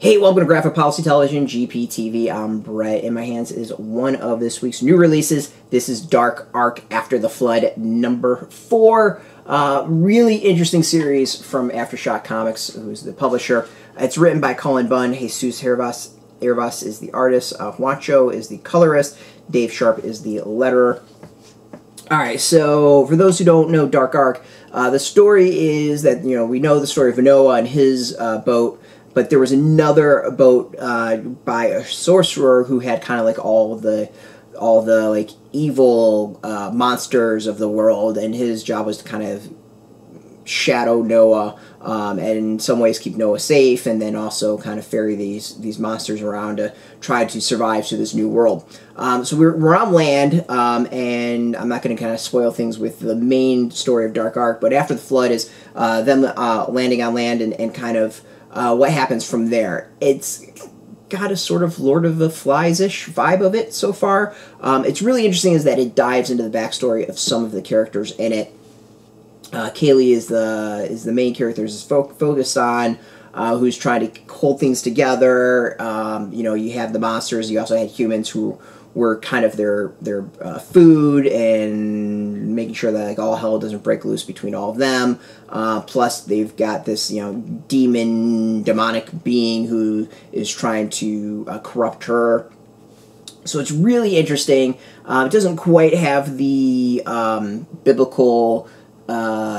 Hey, welcome to Graphic Policy Television, GPTV. I'm Brett. In my hands is one of this week's new releases. This is Dark Arc After the Flood #4. Really interesting series from AfterShock Comics, who's the publisher. It's written by Cullen, Bunn, Jesus Hervas. Hervas is the artist. Juancho is the colorist. Dave Sharpe is the letterer. Alright, so for those who don't know Dark Arc, the story is that, we know the story of Noah and his boat. But there was another boat by a sorcerer who had kind of like all the like evil monsters of the world, and his job was to kind of shadow Noah and in some ways keep Noah safe, and then also kind of ferry these monsters around to try to survive to this new world. So we're on land, and I'm not going to kind of spoil things with the main story of Dark Arc, but after the flood is them landing on land and kind of what happens from there. It's got a sort of Lord of the Flies-ish vibe of it so far. It's really interesting is that it dives into the backstory of some of the characters in it. Kaylee is the main character is focused on, who's trying to hold things together. You have the monsters. You also had humans who were kind of their food and making sure that like all hell doesn't break loose between all of them. Plus they've got this demonic being who is trying to corrupt her. So it's really interesting. It doesn't quite have the biblical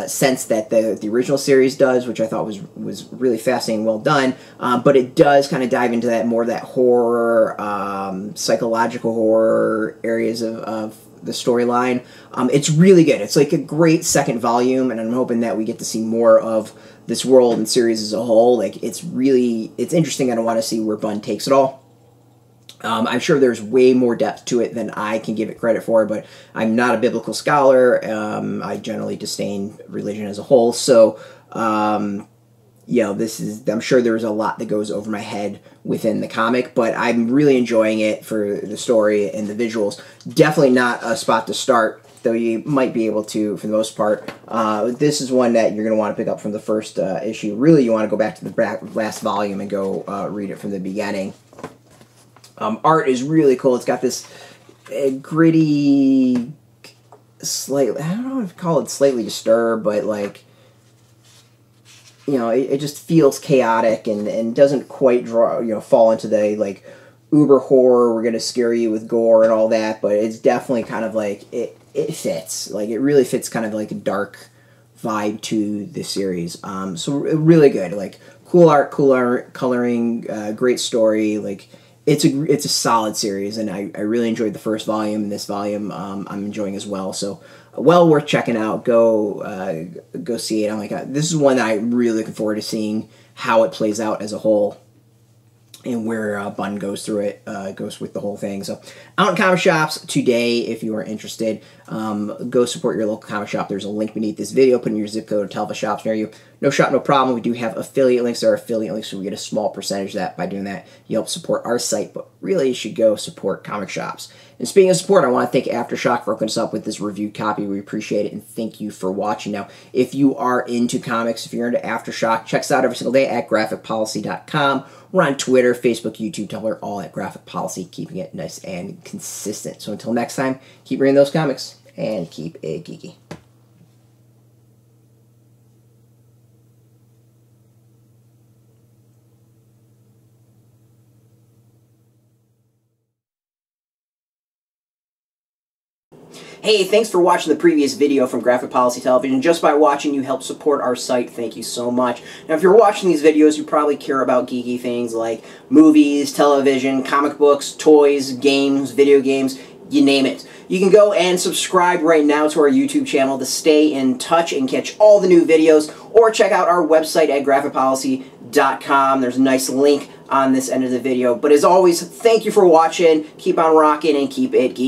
sense that the original series does, which I thought was really fascinating, well done. But it does kind of dive into that more of that horror, psychological horror areas of the storyline. It's really good. It's like a great second volume, and I'm hoping that we get to see more of this world and series as a whole. Like it's interesting. I don't want to see where Bunn takes it all. I'm sure there's way more depth to it than I can give it credit for, but I'm not a biblical scholar. I generally disdain religion as a whole, so I'm sure there's a lot that goes over my head within the comic, but I'm really enjoying it for the story and the visuals. Definitely not a spot to start, though you might be able to for the most part. This is one that you're going to want to pick up from the first issue. Really, you want to go back to the last volume and go read it from the beginning. Art is really cool. It's got this gritty, slightly, I don't know if to call it slightly disturbed, but like, it just feels chaotic and doesn't quite fall into the like uber horror, we're going to scare you with gore and all that, but it's definitely kind of like, it fits. Like, it really fits kind of like a dark vibe to the series. So really good. Like, cool art, coloring, great story, like, it's a solid series, and I really enjoyed the first volume, and this volume I'm enjoying as well. So well worth checking out. Go see it. I'm like, this is one that I'm really looking forward to seeing how it plays out as a whole, and where Bunn goes through it, goes with the whole thing. So out in comic shops today, if you are interested, go support your local comic shop. There's a link beneath this video. Put in your zip code to tell the shops near you. No shop, no problem. We do have affiliate links. There are affiliate links, so we get a small percentage of that. By doing that, you help support our site, but really you should go support comic shops. And speaking of support, I want to thank AfterShock for hooking us up with this reviewed copy. We appreciate it, and thank you for watching. Now, if you are into comics, if you're into AfterShock, check us out every single day at graphicpolicy.com. We're on Twitter, Facebook, YouTube, Tumblr, all at Graphic Policy, keeping it nice and consistent. So until next time, keep reading those comics, and keep it geeky. Hey, thanks for watching the previous video from Graphic Policy Television. Just by watching, you help support our site. Thank you so much. Now, if you're watching these videos, you probably care about geeky things like movies, television, comic books, toys, games, video games, you name it. You can go and subscribe right now to our YouTube channel to stay in touch and catch all the new videos, or check out our website at graphicpolicy.com. There's a nice link on this end of the video. But as always, thank you for watching. Keep on rocking and keep it geeky.